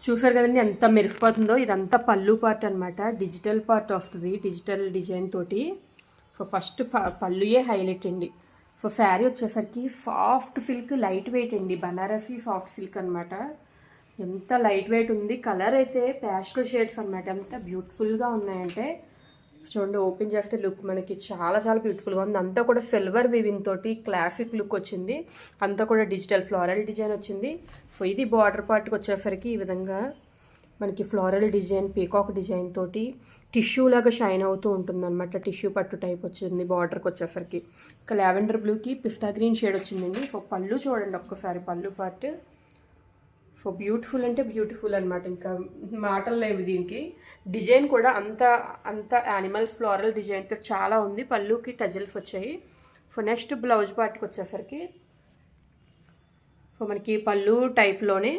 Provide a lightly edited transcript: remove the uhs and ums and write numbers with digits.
చూసారు కదండి ఎంత మెరిసిపోతుందో. ఇదంతా పళ్ళు పార్ట్ అనమాట, డిజిటల్ పార్ట్ వస్తుంది, డిజిటల్ డిజైన్ తోటి. సో ఫస్ట్ పళ్ళుయే హైలైట్ అండి. సో శారీ వచ్చేసరికి సాఫ్ట్ సిల్క్, లైట్ వెయిట్ అండి, బనారసి సాఫ్ట్ సిల్క్ అనమాట. ఎంత లైట్ వెయిట్ ఉంది. కలర్ అయితే ప్యాస్టల్ షేడ్స్ అనమాట. ఎంత బ్యూటిఫుల్గా ఉన్నాయంటే చూడండి, ఓపెన్ చేస్తే లుక్ మనకి చాలా చాలా బ్యూటిఫుల్గా ఉంది. అంతా కూడా సిల్వర్ వీవింగ్ తోటి క్లాసిక్ లుక్ వచ్చింది. అంతా కూడా డిజిటల్ ఫ్లోరల్ డిజైన్ వచ్చింది. సో ఇది బార్డర్ పార్ట్కి వచ్చేసరికి ఈ విధంగా మనకి ఫ్లోరల్ డిజైన్, పీకాక్ డిజైన్ తోటి టిష్యూ లాగా షైన్ అవుతూ ఉంటుంది అనమాట. టిష్యూ పట్టు టైప్ వచ్చింది బార్డర్కి వచ్చేసరికి. ఇంకా లావెండర్ బ్లూకి పిస్తా గ్రీన్ షేడ్ వచ్చిందండి. సో పళ్ళు చూడండి ఒక్కసారి, పళ్ళు పార్ట్ సో బ్యూటిఫుల్ అంటే బ్యూటిఫుల్ అనమాట. ఇంకా మాటలు లేవు దీనికి. డిజైన్ కూడా అంత అంత యానిమల్ ఫ్లోరల్ డిజైన్తో చాలా ఉంది. పళ్ళుకి టజల్స్ వచ్చాయి. సో నెక్స్ట్ బ్లౌజ్ పార్ట్కి వచ్చేసరికి సో మనకి పళ్ళు టైప్లోనే